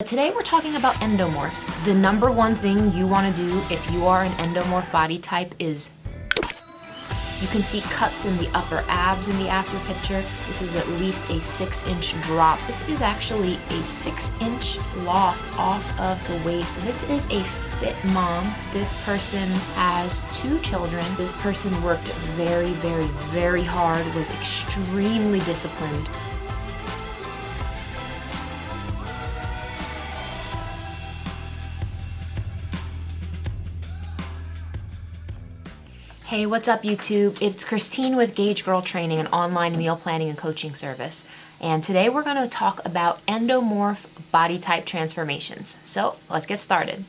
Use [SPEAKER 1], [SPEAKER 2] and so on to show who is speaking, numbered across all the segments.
[SPEAKER 1] Today we're talking about endomorphs. The number one thing you want to do if you are an endomorph body type is, you can see cuts in the upper abs in the after picture. This is at least a 6-inch drop. This is actually a 6-inch loss off of the waist. This is a fit mom. This person has 2 children. This person worked very, very, very hard, was extremely disciplined. Hey, what's up YouTube? It's Christine with Gauge Girl Training, an online meal planning and coaching service. And today we're going to talk about endomorph body type transformations. So let's get started.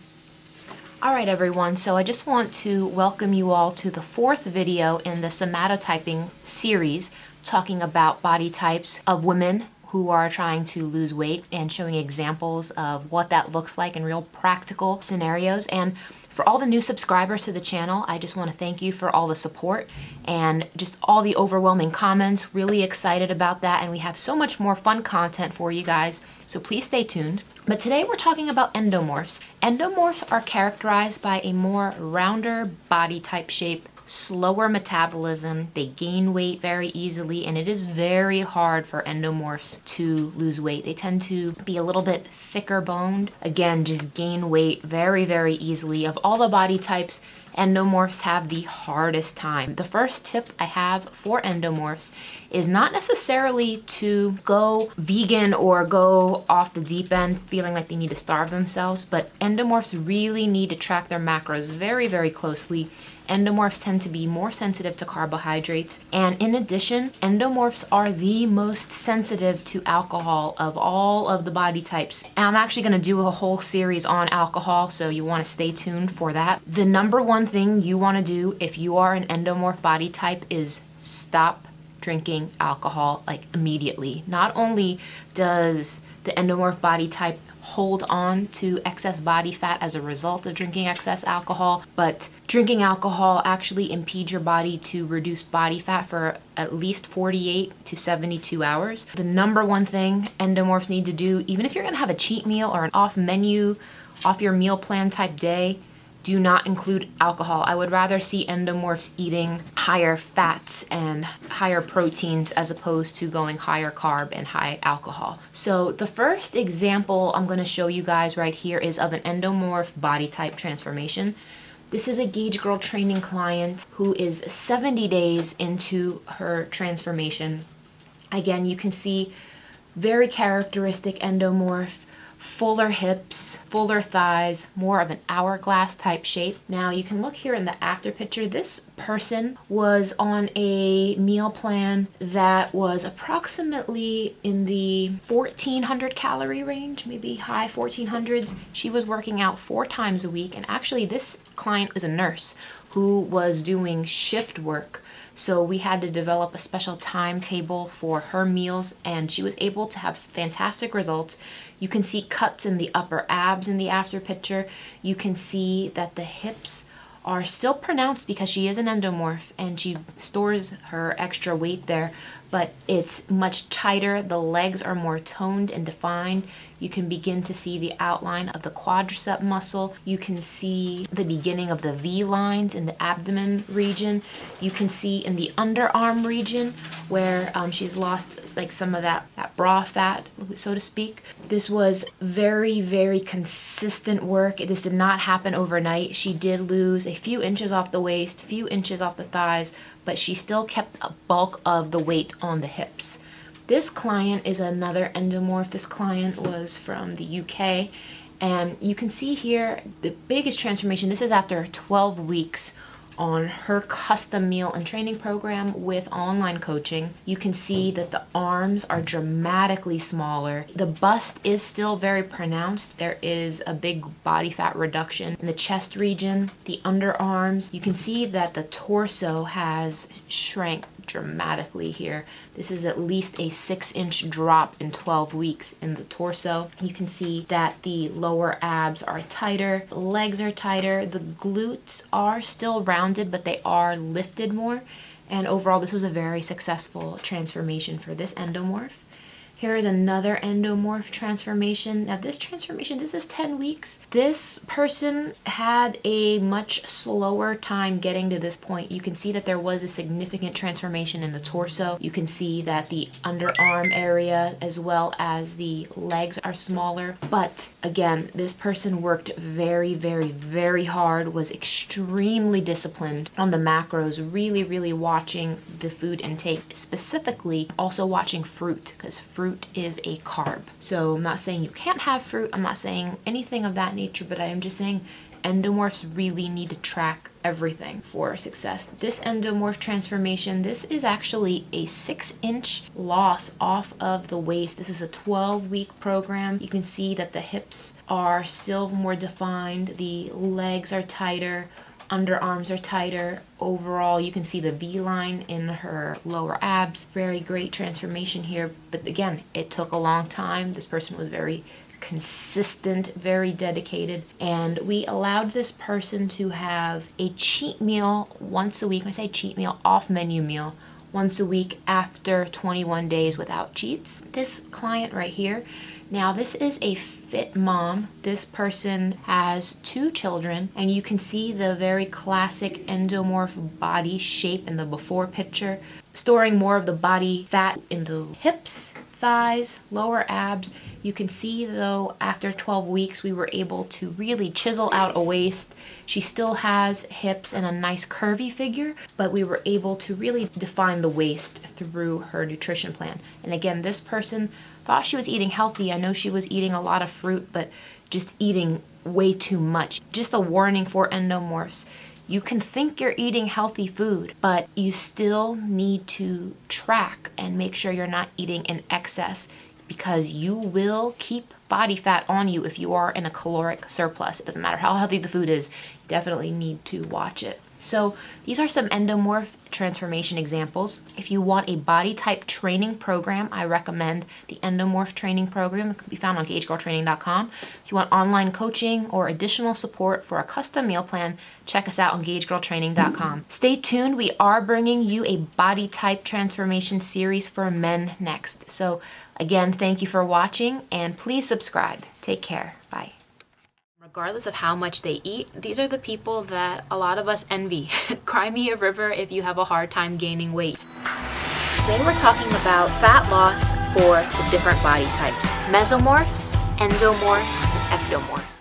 [SPEAKER 1] All right, everyone. So I just want to welcome you all to the 4th video in the somatotyping series, talking about body types of women who are trying to lose weight and showing examples of what that looks like in real practical scenarios. And for all the new subscribers to the channel, I just want to thank you for all the support and just all the overwhelming comments. Really excited about that, and we have so much more fun content for you guys, so please stay tuned. But today we're talking about endomorphs. Endomorphs are characterized by a more rounder body type shape, slower metabolism, they gain weight very easily, and it is very hard for endomorphs to lose weight. They tend to be a little bit thicker boned. Again, just gain weight very, very easily. Of all the body types, endomorphs have the hardest time. The first tip I have for endomorphs is not necessarily to go vegan or go off the deep end feeling like they need to starve themselves, but endomorphs really need to track their macros very, very closely. Endomorphs tend to be more sensitive to carbohydrates, and in addition, endomorphs are the most sensitive to alcohol of all of the body types. And I'm actually going to do a whole series on alcohol, so you want to stay tuned for that. The number one thing you want to do if you are an endomorph body type is stop drinking alcohol, like immediately. Not only does the endomorph body type hold on to excess body fat as a result of drinking excess alcohol, but drinking alcohol actually impedes your body to reduce body fat for at least 48 to 72 hours. The number one thing endomorphs need to do, even if you're gonna have a cheat meal or an off menu, off your meal plan type day, do not include alcohol. I would rather see endomorphs eating higher fats and higher proteins as opposed to going higher carb and high alcohol. So the first example I'm going to show you guys right here is of an endomorph body type transformation. This is a Gauge Girl Training client who is 70 days into her transformation. Again, you can see very characteristic endomorph, fuller hips, fuller thighs, more of an hourglass type shape. Now you can look here in the after picture. This person was on a meal plan that was approximately in the 1400 calorie range, maybe high 1400s. She was working out 4 times a week, and actually this client was a nurse who was doing shift work. So we had to develop a special timetable for her meals, and she was able to have fantastic results. You can see cuts in the upper abs in the after picture. You can see that the hips are still pronounced because she is an endomorph and she stores her extra weight there, but it's much tighter. The legs are more toned and defined. You can begin to see the outline of the quadricep muscle. You can see the beginning of the V lines in the abdomen region. You can see in the underarm region where she's lost like some of that bra fat, so to speak. This was very, very consistent work. This did not happen overnight. She did lose a few inches off the waist, few inches off the thighs, but she still kept a bulk of the weight on the hips. This client is another endomorph. This client was from the UK, and you can see here the biggest transformation. This is after 12 weeks on her custom meal and training program with online coaching. You can see that the arms are dramatically smaller. The bust is still very pronounced. There is a big body fat reduction in the chest region, the underarms. You can see that the torso has shrank dramatically here. This is at least a 6-inch drop in 12 weeks in the torso. You can see that the lower abs are tighter, legs are tighter, the glutes are still rounded, but they are lifted more. And overall, this was a very successful transformation for this endomorph. Here is another endomorph transformation. Now this transformation, this is 10 weeks. This person had a much slower time getting to this point. You can see that there was a significant transformation in the torso. You can see that the underarm area as well as the legs are smaller. But again, this person worked very, very, very hard, was extremely disciplined on the macros, really watching the food intake, specifically also watching fruit, because fruit is a carb. So I'm not saying you can't have fruit, I'm not saying anything of that nature, but I am just saying endomorphs really need to track everything for success. This endomorph transformation, this is actually a 6-inch loss off of the waist. This is a 12-week program. You can see that the hips are still more defined, the legs are tighter, underarms are tighter. Overall, you can see the V-line in her lower abs. Very great transformation here. But again, it took a long time. This person was very consistent, very dedicated. And we allowed this person to have a cheat meal once a week. When I say cheat meal, off menu meal, once a week after 21 days without cheats. This client right here, now this is a fit mom. This person has 2 children, and you can see the very classic endomorph body shape in the before picture, storing more of the body fat in the hips, thighs, lower abs. You can see though, after 12 weeks, we were able to really chisel out a waist. She still has hips and a nice curvy figure, but we were able to really define the waist through her nutrition plan. And again, this person thought she was eating healthy. I know she was eating a lot of fruit, but just eating way too much. Just a warning for endomorphs. You can think you're eating healthy food, but you still need to track and make sure you're not eating in excess, because you will keep body fat on you if you are in a caloric surplus. It doesn't matter how healthy the food is, you definitely need to watch it. So these are some endomorph transformation examples. If you want a body type training program, I recommend the endomorph training program. It can be found on gagegirltraining.com. If you want online coaching or additional support for a custom meal plan, check us out on gagegirltraining.com. Stay tuned. We are bringing you a body type transformation series for men next. So again, thank you for watching, and please subscribe. Take care. Bye. Regardless of how much they eat, these are the people that a lot of us envy. Cry me a river if you have a hard time gaining weight. Today we're talking about fat loss for the different body types: mesomorphs, endomorphs, and ectomorphs.